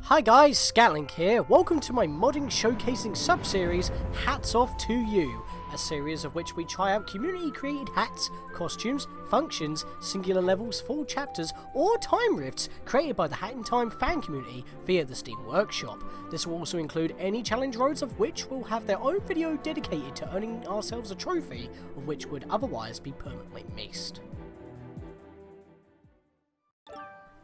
Hi guys, Scatlink here. Welcome to my modding showcasing sub-series, Hats Off to You, a series of which we try out community-created hats, costumes, functions, singular levels, full chapters, or time rifts created by the Hat in Time fan community via the Steam Workshop. This will also include any challenge roads of which will have their own video dedicated to earning ourselves a trophy, of which would otherwise be permanently missed.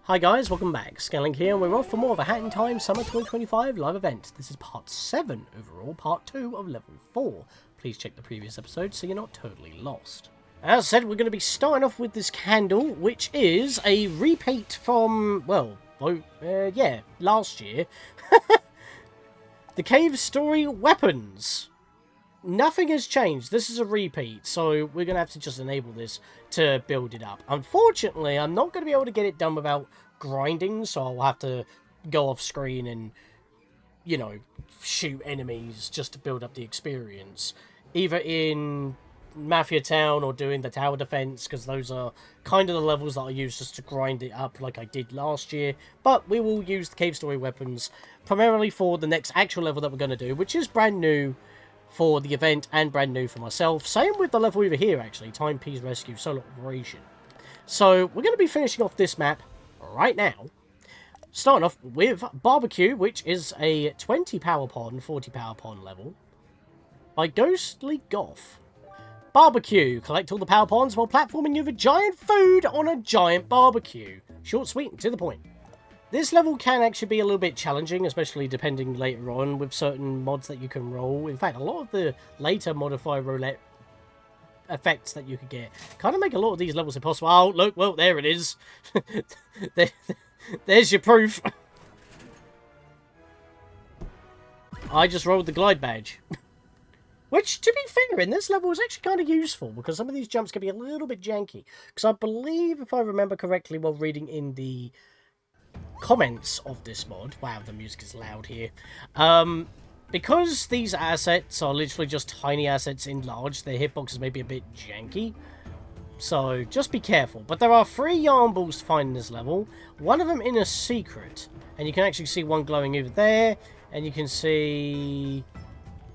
Hi guys, welcome back. Scatlink here, and we're off for more of a Hat in Time Summer 2025 live event. This is part 7 overall, part 2 of level 4. Please check the previous episode so you're not totally lost. As said, we're going to be starting off with this candle, which is a repaint from, well, last year. The Cave Story Weapons. Nothing has changed. This is a repeat, so we're going to have to just enable this to build it up. Unfortunately, I'm not going to be able to get it done without grinding, so I'll have to go off screen and, you know, shoot enemies just to build up the experience. Either in Mafia Town or doing the tower defense, because those are kind of the levels that I use just to grind it up like I did last year. But we will use the Cave Story Weapons primarily for the next actual level that we're going to do, which is brand new for the event and brand new for myself. Same with the level over here, actually, Timepiece Rescue Solo Operation. So we're going to be finishing off this map right now. Starting off with Barbeque, which is a 20 power pond, 40 power pond level by Ghostly Goth. Barbeque. Collect all the power ponds while platforming over giant food on a giant barbecue. Short, sweet, and to the point. This level can actually be a little bit challenging, especially depending later on with certain mods that you can roll. In fact, a lot of the later modify roulette effects that you could get kind of make a lot of these levels impossible. Oh, look, well, there it is. There's your proof. I just rolled the glide badge. Which, to be fair, in this level is actually kind of useful, because some of these jumps can be a little bit janky. Because I believe, if I remember correctly while reading in the comments of this mod, wow, the music is loud here, because these assets are literally just tiny assets enlarged, their hitboxes may be a bit janky, so just be careful. But there are 3 yarn balls to find in this level, one of them in a secret, and you can actually see one glowing over there, and you can see...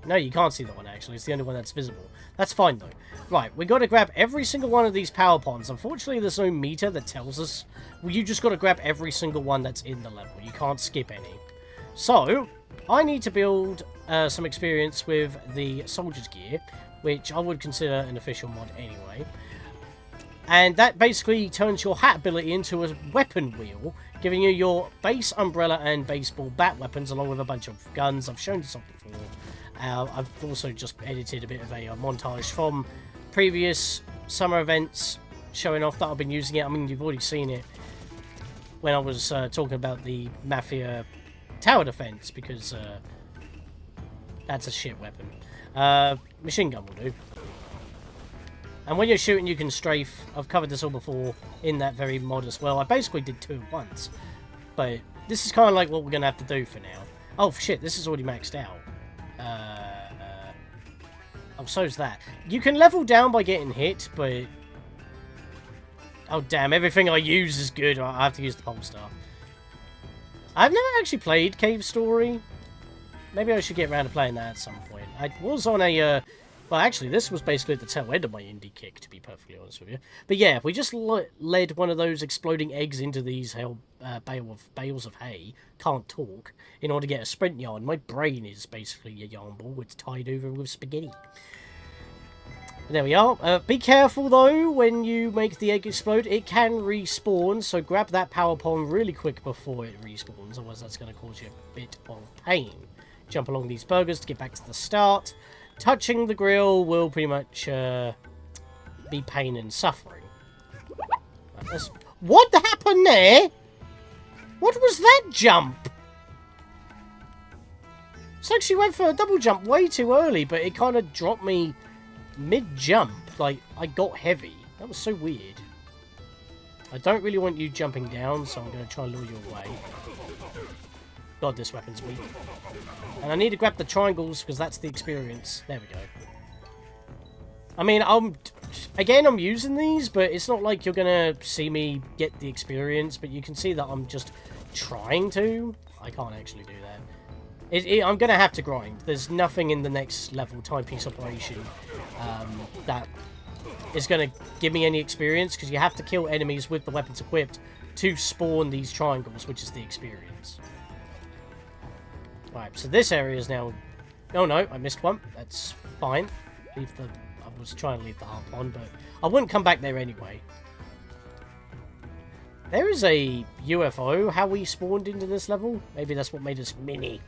No, you can't see that one, actually. It's the only one that's visible. That's fine, though. Right, we got to grab every single one of these power ponds. Unfortunately, there's no meter that tells us. Well, you just got to grab every single one that's in the level. You can't skip any. So, I need to build some experience with the soldier's gear, which I would consider an official mod anyway. And that basically turns your hat ability into a weapon wheel, giving you your base umbrella and baseball bat weapons, along with a bunch of guns. I've shown this off before. I've also just edited a bit of a montage from previous summer events showing off that I've been using it. I mean, you've already seen it when I was talking about the Mafia tower defense, because that's a shit weapon. Machine gun will do. And when you're shooting, you can strafe. I've covered this all before in that very mod as well. I basically did 2 at once. But this is kind of like what we're going to have to do for now. Oh, shit, this is already maxed out. Oh, so's that. You can level down by getting hit, but... Oh, damn, everything I use is good. I have to use the pole star. I've never actually played Cave Story. Maybe I should get around to playing that at some point. I was on a... Well, actually, this was basically at the tail end of my indie kick, to be perfectly honest with you. But yeah, if we just led one of those exploding eggs into these bales of hay, can't talk, in order to get a sprint yarn. My brain is basically a yarn ball. It's tied over with spaghetti. But there we are. Be careful, though, when you make the egg explode. It can respawn, so grab that power pond really quick before it respawns, otherwise that's going to cause you a bit of pain. Jump along these burgers to get back to the start. Touching the grill will pretty much be pain and suffering. Right, what happened there? What was that jump? It's like she went for a double jump way too early, but it kind of dropped me mid-jump. Like, I got heavy. That was so weird. I don't really want you jumping down, so I'm going to try and lure you away. God, this weapon's weak. And I need to grab the triangles, because that's the experience. There we go. I mean, I'm using these, but it's not like you're gonna see me get the experience, but you can see that I'm just trying to. I can't actually do that. I'm gonna have to grind. There's nothing in the next level timepiece operation that is gonna give me any experience, because you have to kill enemies with the weapons equipped to spawn these triangles, which is the experience. Right, so this area is now... Oh no, I missed one. That's fine. I was trying to leave the harp on, but I wouldn't come back there anyway. There is a UFO. How we spawned into this level? Maybe that's what made us mini.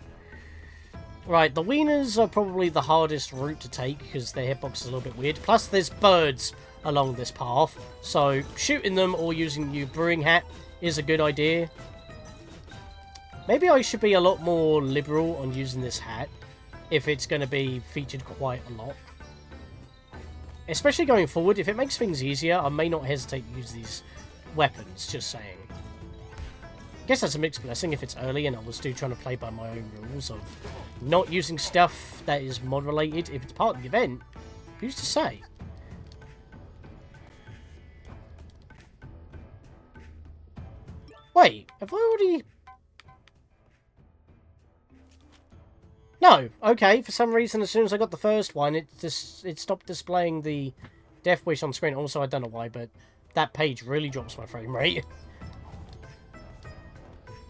Right, the wieners are probably the hardest route to take, because their hitbox is a little bit weird. Plus, there's birds along this path, so shooting them or using your brewing hat is a good idea. Maybe I should be a lot more liberal on using this hat, if it's going to be featured quite a lot. Especially going forward, if it makes things easier, I may not hesitate to use these weapons, just saying. I guess that's a mixed blessing if it's early and I was still trying to play by my own rules of not using stuff that is mod related. If it's part of the event, who's to say? Wait, have I already... No, okay, for some reason as soon as I got the first one, it stopped displaying the Death Wish on screen. Also, I don't know why, but that page really drops my frame rate.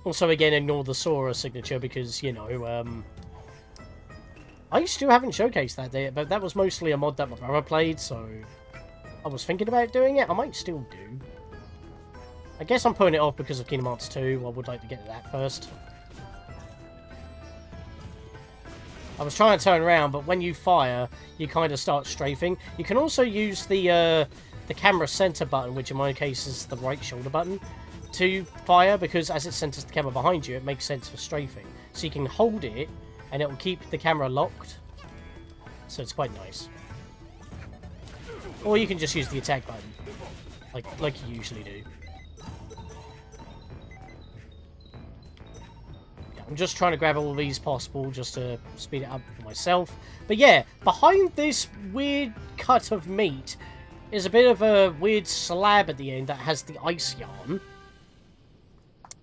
Also, again, ignore the Sora signature because, you know, I still haven't showcased that yet, but that was mostly a mod that my brother played, so I was thinking about doing it. I might still do. I guess I'm putting it off because of Kingdom Hearts 2. I would like to get to that first. I was trying to turn around, but when you fire, you kind of start strafing. You can also use the camera center button, which in my case is the right shoulder button, to fire, because as it centers the camera behind you, it makes sense for strafing. So you can hold it, and it will keep the camera locked. So it's quite nice. Or you can just use the attack button, like you usually do. I'm just trying to grab all of these possible just to speed it up for myself. But yeah, behind this weird cut of meat is a bit of a weird slab at the end that has the ice yarn.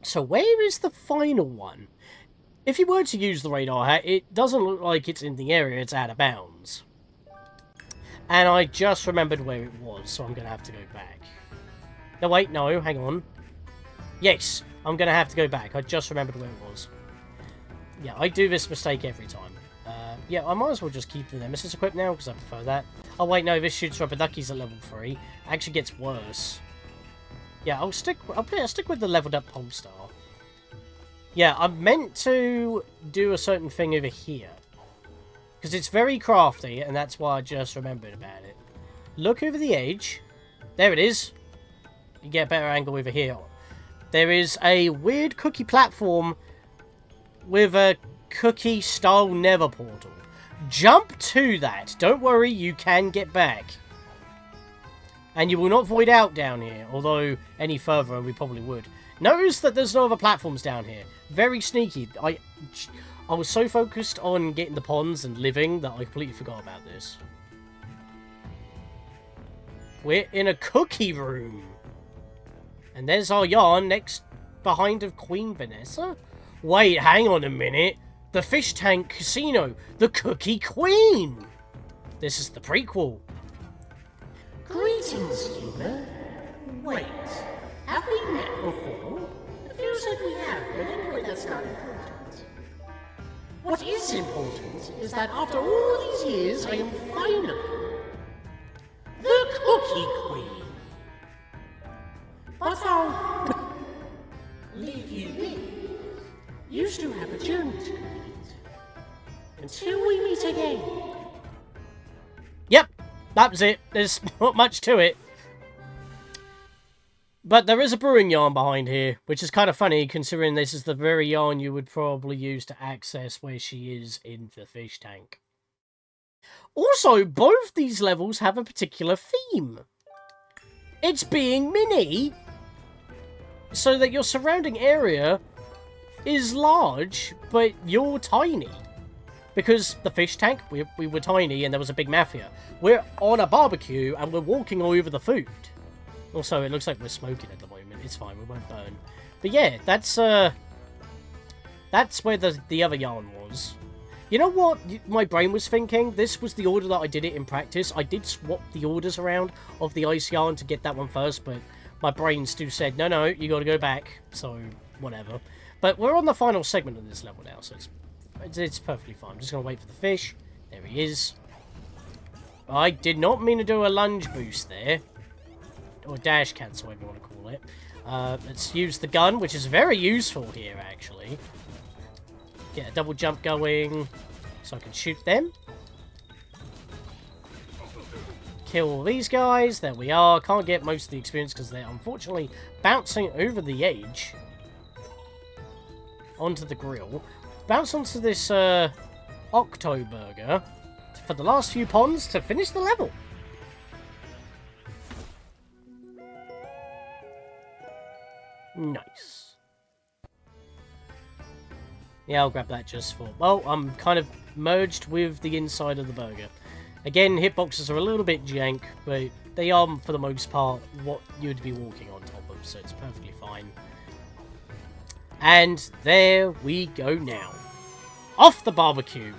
So where is the final one? If you were to use the radar hat, it doesn't look like it's in the area, it's out of bounds. And I just remembered where it was, so I'm going to have to go back. No, wait, no, hang on. Yes, I'm going to have to go back. I just remembered where it was. Yeah, I do this mistake every time. Yeah, I might as well just keep the Nemesis equipped now, because I prefer that. Oh, wait, no, this shoots rubber duckies at level 3. It actually gets worse. Yeah, I'll stick with the leveled up Polestar. Yeah, I'm meant to do a certain thing over here. Because it's very crafty, and that's why I just remembered about it. Look over the edge. There it is. You get a better angle over here. There is a weird cookie platform with a cookie-style nether portal. Jump to that. Don't worry, you can get back. And you will not void out down here, although any further we probably would. Notice that there's no other platforms down here. Very sneaky. I was so focused on getting the ponds and living that I completely forgot about this. We're in a cookie room. And there's our yarn next behind of Queen Vanessa. Wait, hang on a minute. The Fish Tank Casino. The Cookie Queen. This is the prequel. Greetings, human. Wait, have we met before? It feels like we have, but anyway, that's not important. What is important is that after all these years, I am finally the Cookie Queen. But I'll leave you be. You still have a journey to complete. Until we meet again. Yep, that was it. There's not much to it. But there is a brewing yarn behind here, which is kind of funny considering this is the very yarn you would probably use to access where she is in the fish tank. Also, both these levels have a particular theme. It's being mini, so that your surrounding area is large, but you're tiny. because the fish tank, we were tiny and there was a big mafia. We're on a barbecue and we're walking all over the food. Also, it looks like we're smoking at the moment. It's fine, we won't burn. But yeah, that's where the other yarn was. You know what my brain was thinking? This was the order that I did it in practice. I did swap the orders around of the ice yarn to get that one first, but my brain still said, no, you gotta go back. So, whatever. But we're on the final segment of this level now, so it's perfectly fine. I'm just gonna wait for the fish. There he is. I did not mean to do a lunge boost there. Or dash cancel, whatever you want to call it. Let's use the gun, which is very useful here, actually. Get a double jump going so I can shoot them. Kill all these guys. There we are. Can't get most of the experience because they're unfortunately bouncing over the edge onto the grill. Bounce onto this Octo Burger for the last few ponds to finish the level. Nice. Yeah, I'll grab that just for... Well, I'm kind of merged with the inside of the burger. Again, hitboxes are a little bit jank, but they are, for the most part, what you would be walking on top of, so it's perfectly fine. And there we go now. Off the barbecue.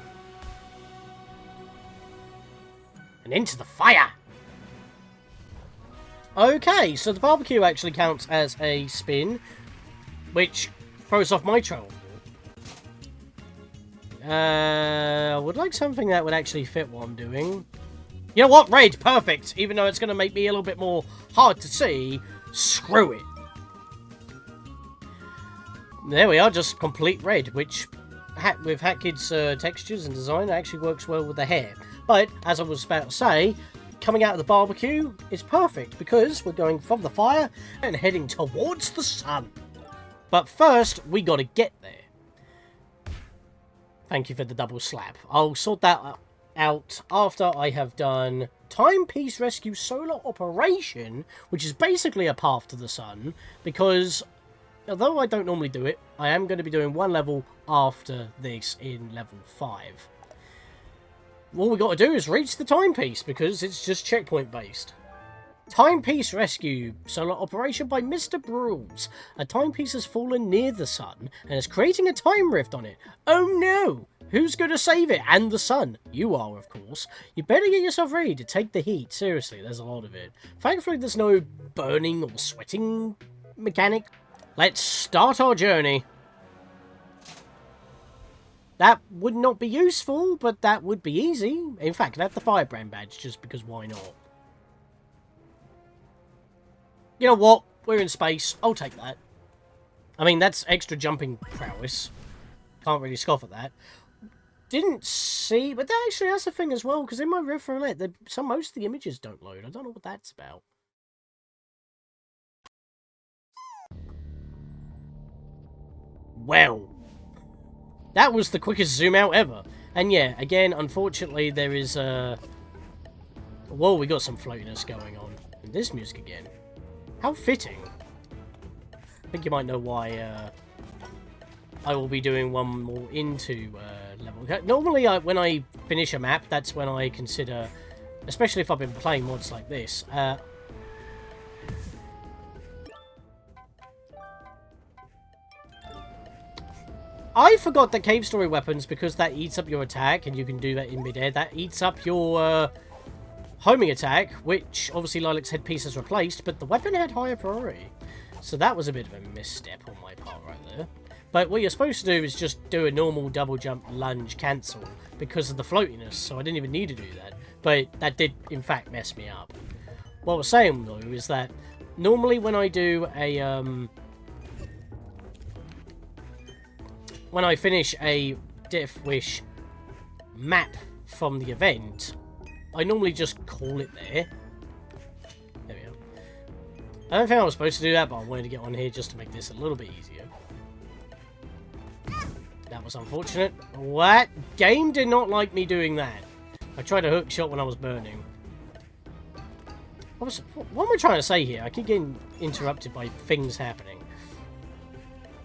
And into the fire. Okay, so the barbecue actually counts as a spin, which throws off my trail. I would like something that would actually fit what I'm doing. You know what? Red, perfect. Even though it's going to make me a little bit more hard to see, screw it. There we are, just complete red, which with Hatkid's textures and design actually works well with the hair. But, as I was about to say, coming out of the barbecue is perfect because we're going from the fire and heading towards the sun. But first, we got to get there. Thank you for the double slap. I'll sort that out after I have done Timepiece Rescue Solar Operation, which is basically a path to the sun, because although I don't normally do it, I am going to be doing one level after this in level 5. All we got to do is reach the timepiece, because it's just checkpoint based. Timepiece Rescue Solar Operation by Mr. Brules. A timepiece has fallen near the sun and is creating a time rift on it. Oh no! Who's going to save it and the sun? You are, of course. You better get yourself ready to take the heat. Seriously, there's a lot of it. Thankfully, there's no burning or sweating mechanic. Let's start our journey. That would not be useful, but that would be easy. In fact, I have the firebrand badge just because why not? You know what? We're in space. I'll take that. I mean, that's extra jumping prowess. Can't really scoff at that. Didn't see... But that actually, that's a thing as well, because in my riff roulette, most of the images don't load. I don't know what that's about. Well. That was the quickest zoom out ever. And yeah, again, unfortunately, there is a... Whoa, we got some floatiness going on. And this music again. How fitting. I think you might know why I will be doing one more into level. Normally, when I finish a map, that's when I consider, especially if I've been playing mods like this. I forgot the cave story weapons, because that eats up your attack, and you can do that in midair. That eats up your... homing attack, which obviously Lilac's headpiece has replaced, but the weapon had higher priority. So that was a bit of a misstep on my part right there. But what you're supposed to do is just do a normal double jump lunge cancel because of the floatiness, so I didn't even need to do that. But that did, in fact, mess me up. What I was saying, though, is that normally when I do a... when I finish a Death Wish map from the event... I normally just call it there. There we go. I don't think I was supposed to do that, but I wanted to get on here just to make this a little bit easier. That was unfortunate. What? Game did not like me doing that. I tried a hook shot when I was burning. What am I trying to say here? I keep getting interrupted by things happening.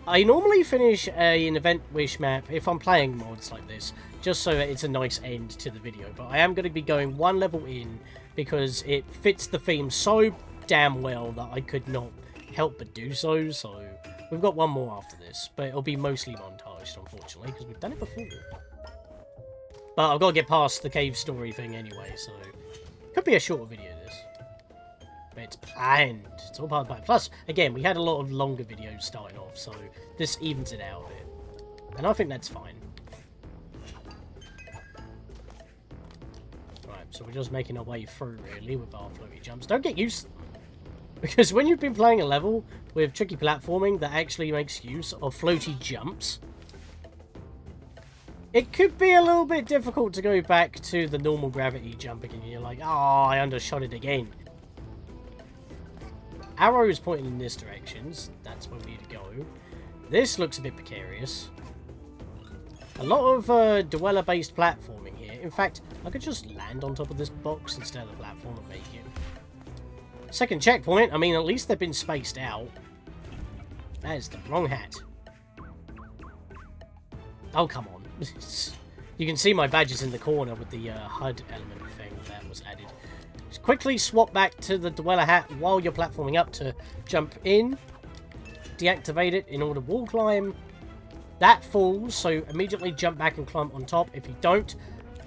I normally finish an event wish map if I'm playing mods like this, just so that it's a nice end to the video. But I am going to be going one level in because it fits the theme so damn well that I could not help but do so. So we've got one more after this, but it'll be mostly montaged, unfortunately, because we've done it before. But I've got to get past the cave story thing anyway, so could be a shorter video this. But it's planned. It's all part of the plan. Plus, again, we had a lot of longer videos starting off, so this evens it out a bit. And I think that's fine. Right, so we're just making our way through, really, with our floaty jumps. Don't get used to them. Because when you've been playing a level with tricky platforming that actually makes use of floaty jumps, it could be a little bit difficult to go back to the normal gravity jumping and you're like, oh, I undershot it again. Arrows pointing in this direction, that's where we need to go. This looks a bit precarious. A lot of dweller-based platforming here. In fact, I could just land on top of this box instead of the platform and make it. Second checkpoint, I mean, at least they've been spaced out. That is the wrong hat. Oh, come on. You can see my badges in the corner with the HUD element thing that was added. Just quickly swap back to the dweller hat while you're platforming up to jump in. Deactivate it in order to wall climb. That falls, so immediately jump back and climb on top. If you don't,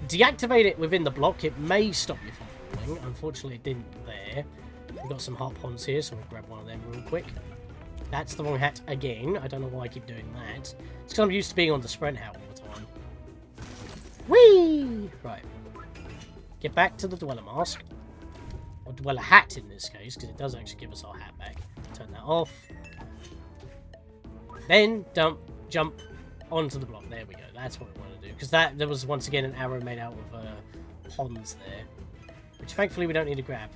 deactivate it within the block. It may stop you from falling. Unfortunately, it didn't there. We've got some harpons here, so we'll grab one of them real quick. That's the wrong hat again. I don't know why I keep doing that. It's because I'm used to being on the sprint hat all the time. Whee! Right. Get back to the dweller mask. Or dweller hat in this case, because it does actually give us our hat back. Turn that off. Then jump onto the block. There we go. That's what we want to do. Because there was once again an arrow made out of ponds there. Which thankfully we don't need to grab.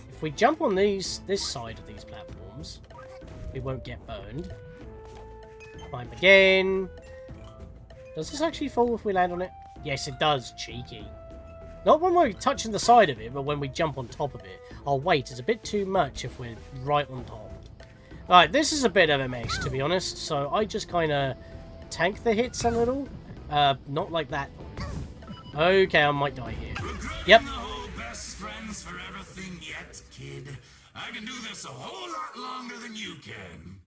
If we jump on this side of these platforms, we won't get burned. Climb again. Does this actually fall if we land on it? Yes, it does. Cheeky. Not when we're touching the side of it, but when we jump on top of it. Our weight is a bit too much if we're right on top. Alright, this is a bit of a mess, to be honest. So I just kind of tank the hits a little. Not like that. Okay, I might die here. Yep. I can do this a whole lot longer than you can.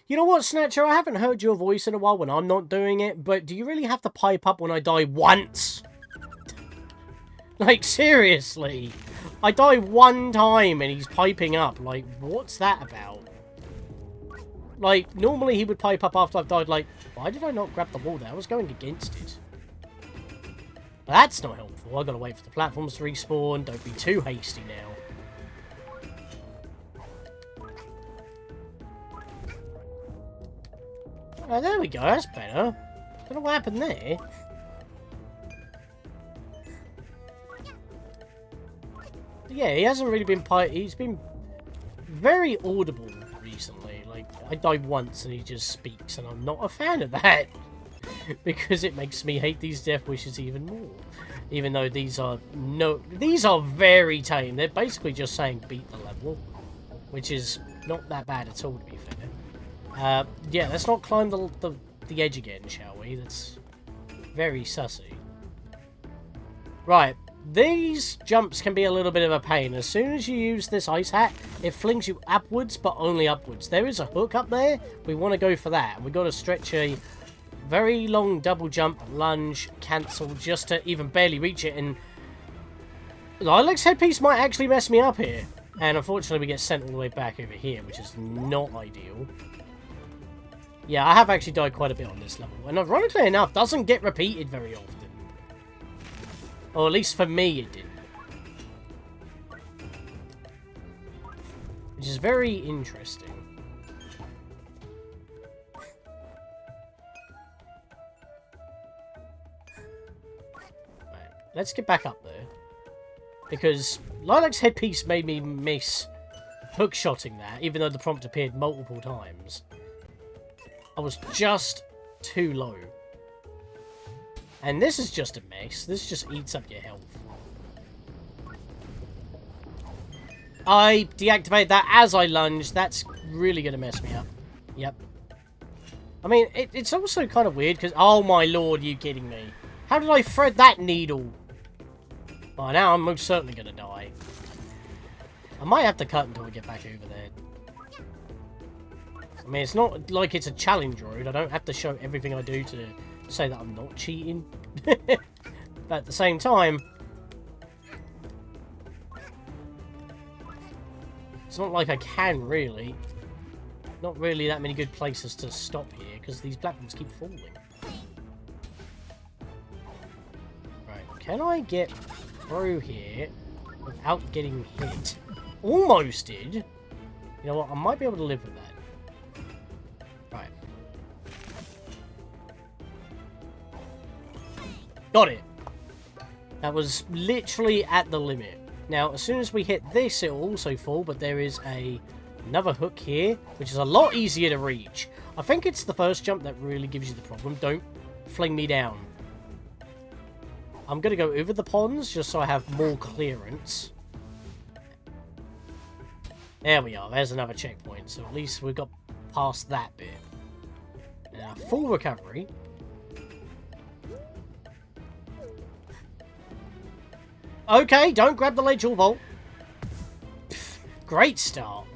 You know what, Snatcher? I haven't heard your voice in a while when I'm not doing it, but do you really have to pipe up when I die once? Like, seriously. I die one time and he's piping up. Like, what's that about? Like, normally he would pipe up after I've died, like, why did I not grab the wall there? I was going against it. But that's not helpful. I've got to wait for the platforms to respawn. Don't be too hasty now. Oh, there we go. That's better. Don't know what happened there. Yeah, he hasn't really been he's been very audible recently. Like, I die once and he just speaks, and I'm not a fan of that. Because it makes me hate these death wishes even more. Even though these are very tame. They're basically just saying beat the level. Which is not that bad at all, to be fair. Yeah, let's not climb the edge again, shall we? That's very sussy. Right, these jumps can be a little bit of a pain. As soon as you use this ice hat, it flings you upwards, but only upwards. There is a hook up there. We want to go for that. We've got to stretch a very long double jump, lunge, cancel, just to even barely reach it. And Lilex's headpiece might actually mess me up here. And unfortunately, we get sent all the way back over here, which is not ideal. Yeah, I have actually died quite a bit on this level. And ironically enough, doesn't get repeated very often. Or at least for me, it didn't. Which is very interesting. Right, let's get back up there. Because Lilex's headpiece made me miss hookshotting that, even though the prompt appeared multiple times. I was just too low. And this is just a mess. This just eats up your health. I deactivated that as I lunged. That's really going to mess me up. Yep. I mean, it's also kind of weird because... Oh my lord, are you kidding me? How did I thread that needle? Oh, now I'm most certainly going to die. I might have to cut until we get back over there. I mean, it's not like it's a challenge road. I don't have to show everything I do to say that I'm not cheating. But at the same time... It's not like I can, really. Not really that many good places to stop here, because these platforms keep falling. Right, can I get through here without getting hit? Almost did. You know what, I might be able to live with that. Right. Got it. That was literally at the limit. Now, as soon as we hit this, it will also fall, but there is another hook here, which is a lot easier to reach. I think it's the first jump that really gives you the problem. Don't fling me down. I'm going to go over the ponds, just so I have more clearance. There we are. There's another checkpoint, so at least we've got past that bit. Now, full recovery. Okay, don't grab the ledge or vault. Great start.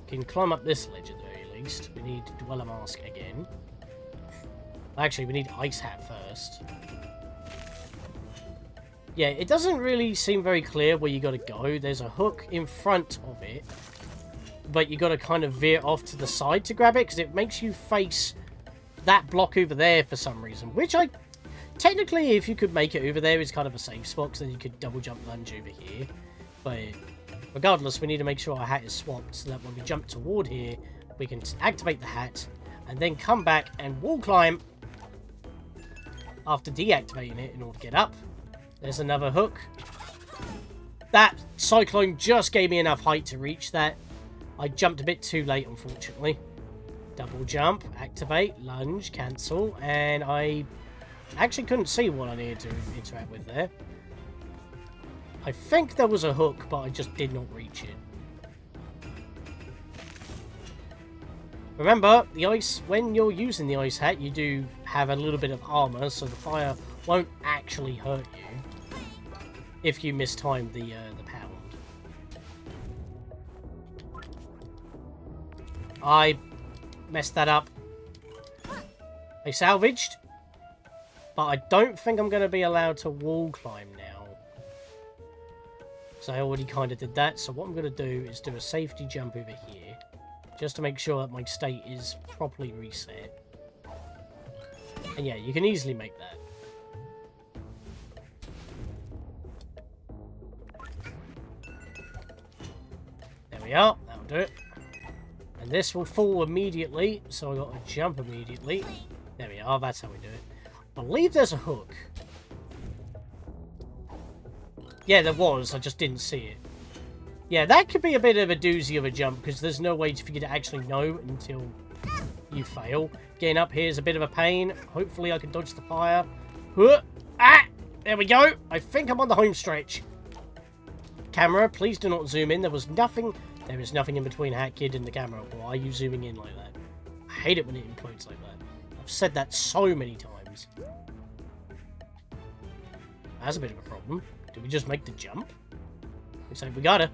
Can climb up this ledge at the very least. We need Dweller Mask again. Actually, we need Ice Hat first. Yeah, it doesn't really seem very clear where you got to go. There's a hook in front of it, but you got to kind of veer off to the side to grab it because it makes you face that block over there for some reason, which I... Technically, if you could make it over there, it's kind of a safe spot, because then you could double jump lunge over here. But regardless, we need to make sure our hat is swapped, so that when we jump toward here, we can activate the hat, and then come back and wall climb after deactivating it in order to get up. There's another hook. That cyclone just gave me enough height to reach that. I jumped a bit too late, unfortunately. Double jump, activate, lunge, cancel, and I... actually couldn't see what I needed to interact with there. I think there was a hook, but I just did not reach it. Remember, the ice, when you're using the ice hat, you do have a little bit of armor, so the fire won't actually hurt you if you mistime the pound. I messed that up. I salvaged. But I don't think I'm going to be allowed to wall climb now. So I already kind of did that. So what I'm going to do is do a safety jump over here. Just to make sure that my state is properly reset. And yeah, you can easily make that. There we are. That'll do it. And this will fall immediately. So I've got to jump immediately. There we are. That's how we do it. I believe there's a hook. Yeah, there was. I just didn't see it. Yeah, that could be a bit of a doozy of a jump, because there's no way for you to actually know until you fail. Getting up here is a bit of a pain. Hopefully I can dodge the fire. Ah! There we go. I think I'm on the home stretch. Camera, please do not zoom in. There is nothing in between Hat Kid and the camera. Why are you zooming in like that? I hate it when it implodes like that. I've said that so many times. That's a bit of a problem. Did we just make the jump? Looks like we gotta.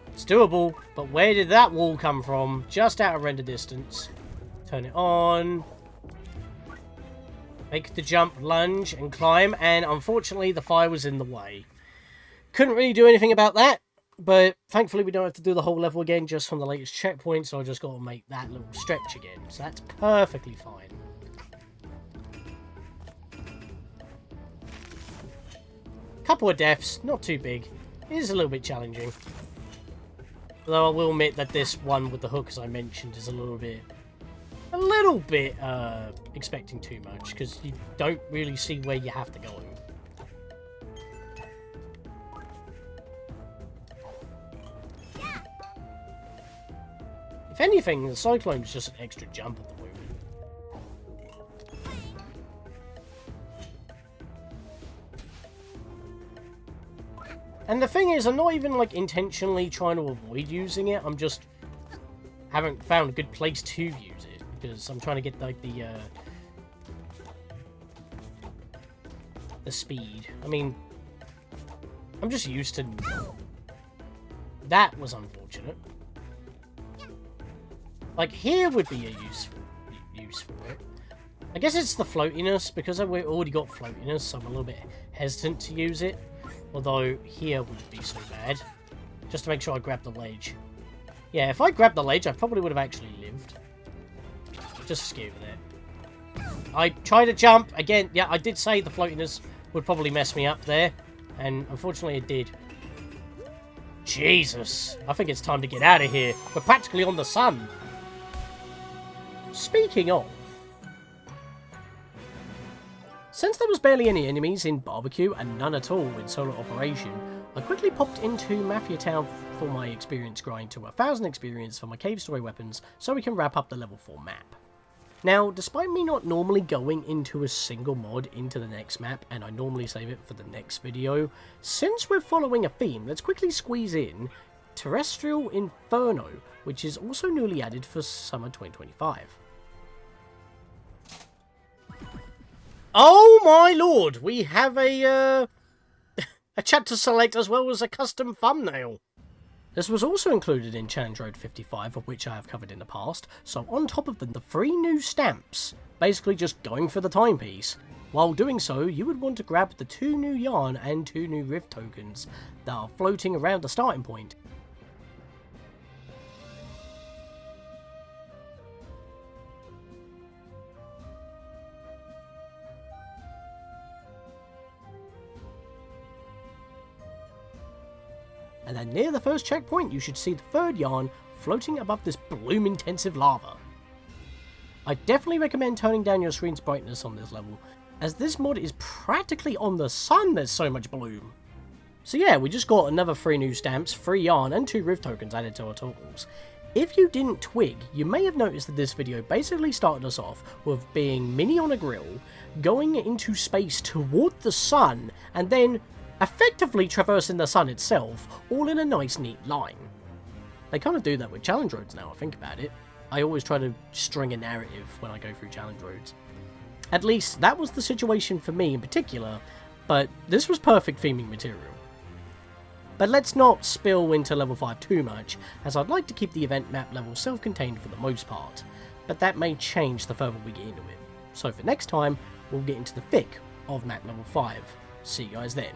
It's doable, but where did that wall come from? Just out of render distance. Turn it on. Make the jump, lunge, and climb, and unfortunately the fire was in the way. Couldn't really do anything about that, but thankfully we don't have to do the whole level again just from the latest checkpoint, so I just got to make that little stretch again. So that's perfectly fine. Couple of deaths, not too big. It is a little bit challenging. Although I will admit that this one with the hook, as I mentioned, is a little bit expecting too much, because you don't really see where you have to go. If anything, the cyclone is just an extra jump at the moment. And the thing is, I'm not even, like, intentionally trying to avoid using it. I'm just... haven't found a good place to use it. Because I'm trying to get, like, the speed. I mean... I'm just used to... That was unfortunate. Like, here would be a use for it. I guess it's the floatiness, because we've already got floatiness, so I'm a little bit hesitant to use it. Although, here wouldn't be so bad. Just to make sure I grab the ledge. Yeah, if I grabbed the ledge, I probably would have actually lived. Just skew there. I tried to jump. Again, yeah, I did say the floatiness would probably mess me up there. And unfortunately it did. Jesus. I think it's time to get out of here. We're practically on the sun. Speaking of... Since there was barely any enemies in Barbeque and none at all in solo operation, I quickly popped into Mafia Town for my experience grind to 1000 experience for my cave story weapons so we can wrap up the level 4 map. Now, despite me not normally going into a single mod into the next map, and I normally save it for the next video, since we're following a theme, let's quickly squeeze in Terrestrial Inferno, which is also newly added for summer 2025. Oh my lord, we have a chapter select as well as a custom thumbnail. This was also included in Challenge Road 55, of which I have covered in the past, so on top of the 3 new stamps, basically just going for the timepiece. While doing so, you would want to grab the 2 new yarn and 2 new rift tokens that are floating around the starting point. And then near the first checkpoint, you should see the 3rd yarn floating above this bloom-intensive lava. I definitely recommend turning down your screen's brightness on this level, as this mod is practically on the sun, there's so much bloom. So yeah, we just got another 3 new stamps, 3 yarn, and 2 rift tokens added to our totals. If you didn't twig, you may have noticed that this video basically started us off with being Mini on a grill, going into space toward the sun, and then effectively traversing the sun itself, all in a nice neat line. They kind of do that with challenge roads now, I think about it. I always try to string a narrative when I go through challenge roads. At least, that was the situation for me in particular, but this was perfect theming material. But let's not spill into level 5 too much, as I'd like to keep the event map level self-contained for the most part, but that may change the further we get into it. So for next time, we'll get into the thick of map level 5. See you guys then.